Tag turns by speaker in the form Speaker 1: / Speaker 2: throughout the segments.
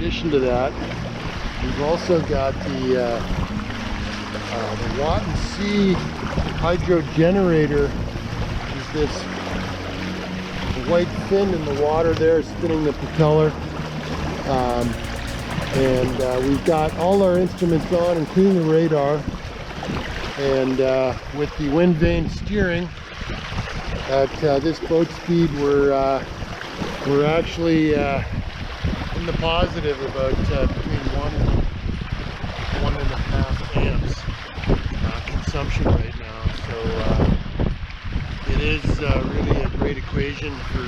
Speaker 1: addition to that, we've also got the Watt and C Hydrogenerator, which is this white fin in the water there spinning the propeller. We've got all our instruments on, including the radar. And with the wind vane steering at this boat speed, we're actually in the positive about between 1 and 1.5 amps consumption right now. So it is really a great equation for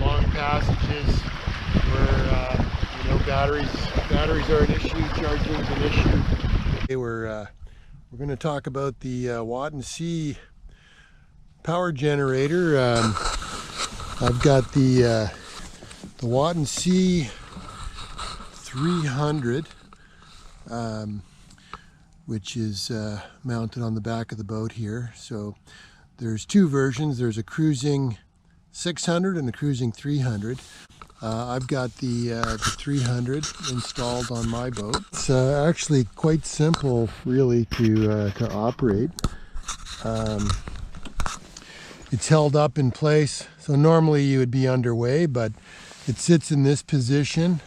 Speaker 1: long passages where batteries are an issue, charging is an issue. Okay, we're going to talk about the Watt and C power generator. I've got the Watt and C 300, which is mounted on the back of the boat here. So there's two versions. There's a cruising 600 and a cruising 300. I've got the 300 installed on my boat. It's actually quite simple, really, to operate. It's held up in place, so normally you would be underway, but it sits in this position.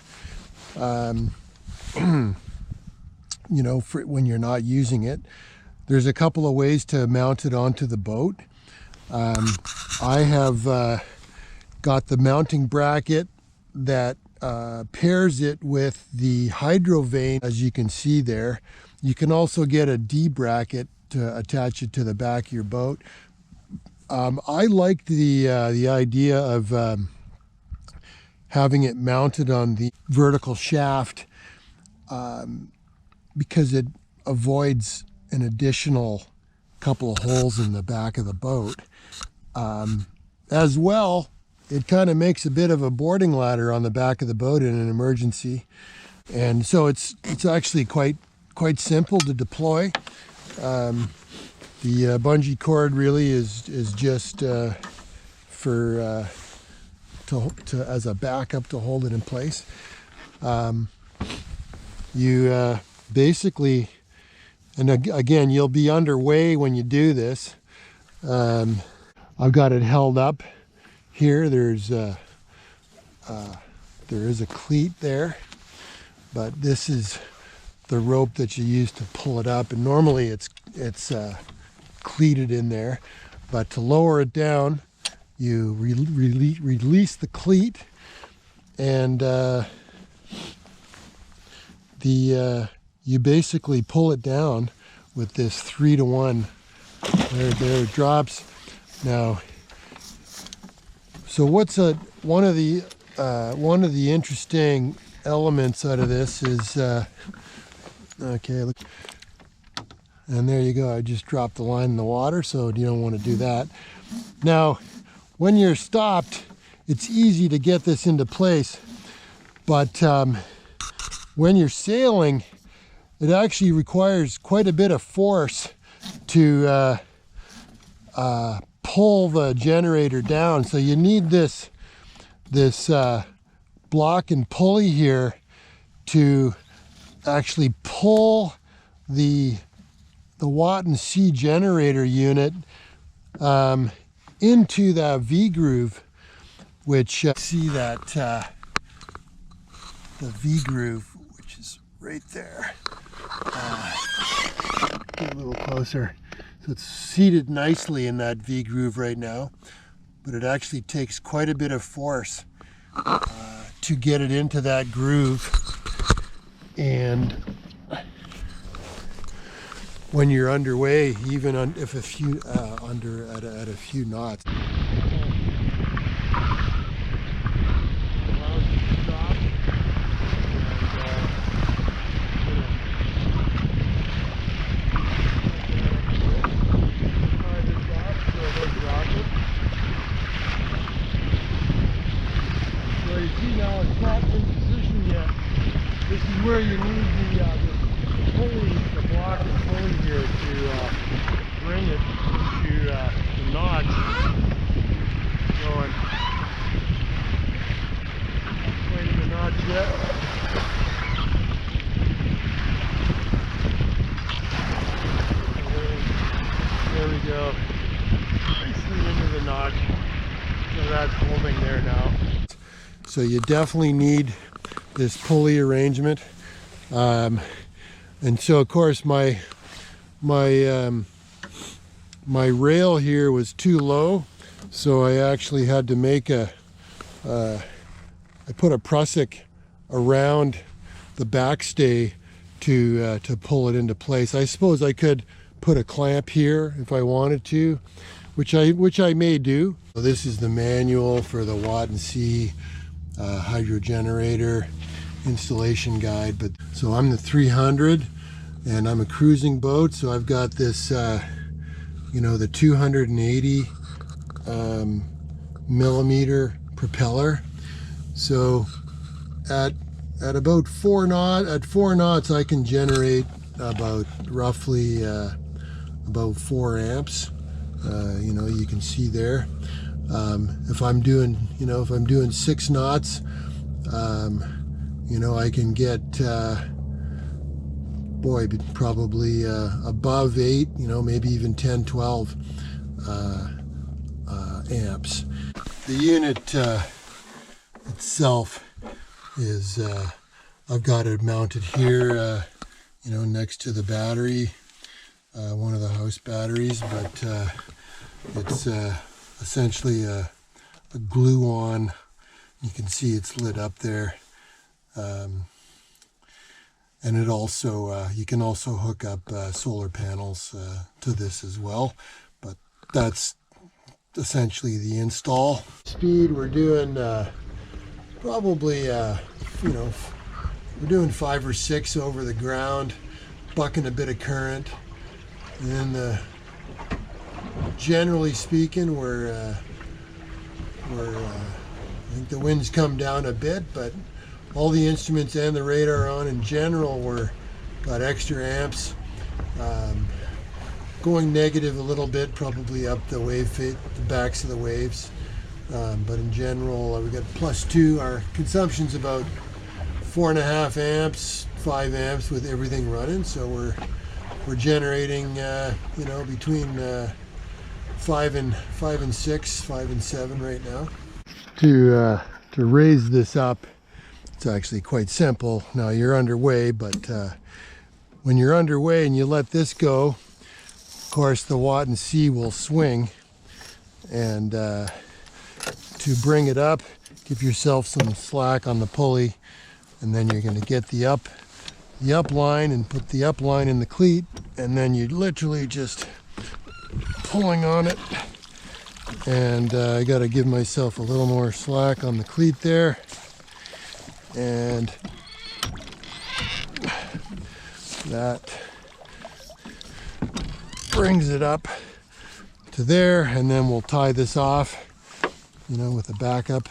Speaker 1: For when you're not using it. There's a couple of ways to mount it onto the boat. I have got the mounting bracket that pairs it with the hydro vane, as you can see there. You can also get a D bracket to attach it to the back of your boat. I like the idea of having it mounted on the vertical shaft because it avoids an additional couple of holes in the back of the boat. As well, it kind of makes a bit of a boarding ladder on the back of the boat in an emergency, and so it's actually quite simple to deploy. The bungee cord really is just for as a backup to hold it in place. You basically, and again, you'll be underway when you do this. I've got it held up here. There is a cleat there, but this is the rope that you use to pull it up, and normally it's cleated in there, but to lower it down, you release the cleat, and you basically pull it down with this 3-to-1. There it drops. Now, so what's one of the interesting elements out of this is okay, look, and there you go. I just dropped the line in the water, so you don't want to do that. Now, when you're stopped, it's easy to get this into place, but when you're sailing, it actually requires quite a bit of force to pull the generator down. So you need this block and pulley here to actually pull the Watt and C generator unit into that V groove, which see that the V groove, which is right there. Get a little closer. So it's seated nicely in that V groove right now, but it actually takes quite a bit of force to get it into that groove. And when you're underway, even if a few at a few knots. This is where you need the pulley, the block and pulley here to bring it into the notch we go. Nicely into the notch. So that's holding there now. So you definitely need this pulley arrangement. And so of course my rail here was too low, so I actually had to make I put a prusik around the backstay to pull it into place. I suppose I could put a clamp here if I wanted to, which I may do. So this is the manual for the Watt and C Hydrogenerator installation guide. But so I'm the 300 and I'm a cruising boat, so I've got this you know, the 280 millimeter propeller. So at about 4 knots I can generate about roughly about 4 amps. You know, you can see there. If I'm doing, you know, if I'm doing 6 knots, you know, I can get boy, probably above 8, you know, maybe even 10, 12 amps. The unit itself is, I've got it mounted here, you know, next to the battery, one of the house batteries, but it's essentially a glue-on. You can see it's lit up there. And it also, you can also hook up solar panels to this as well, but that's essentially the install. Speed, we're doing probably, you know, we're doing 5 or 6 over the ground, bucking a bit of current, and then generally speaking, I think the wind's come down a bit, but all the instruments and the radar on in general got extra amps. Going negative a little bit, probably up the the backs of the waves. But in general, we got +2. Our consumption's about 4.5 amps, 5 amps with everything running. So we're generating, you know, between 5 and 6, 5 and 7 right now. To raise this up, it's actually quite simple. Now you're underway, but when you're underway and you let this go, of course the Watt and C will swing. And to bring it up, give yourself some slack on the pulley, and then you're going to get the up line and put the up line in the cleat, and then you're literally just pulling on it. And I got to give myself a little more slack on the cleat there. And that brings it up to there, and then we'll tie this off, you know, with a backup.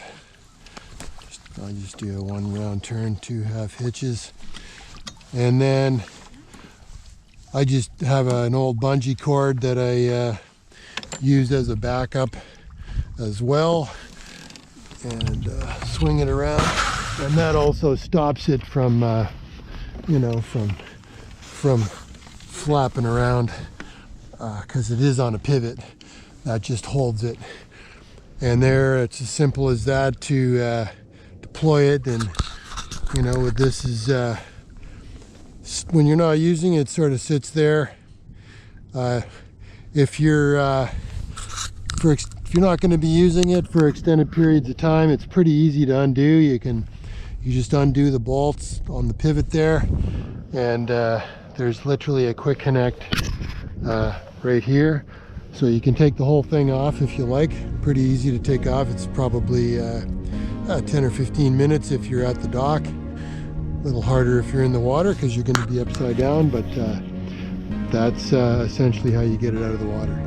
Speaker 1: I'll just do a 1 round turn, 2 half hitches, and then I just have an old bungee cord that I used as a backup as well, and swing it around. And that also stops it from, you know, from flapping around, because it is on a pivot. That just holds it. And there, it's as simple as that to deploy it. And, you know, this is, when you're not using it, it sort of sits there. If you're not going to be using it for extended periods of time, it's pretty easy to undo. You just undo the bolts on the pivot there, and there's literally a quick connect right here. So you can take the whole thing off if you like. Pretty easy to take off. It's probably 10 or 15 minutes if you're at the dock. A little harder if you're in the water because you're going to be upside down, but that's essentially how you get it out of the water.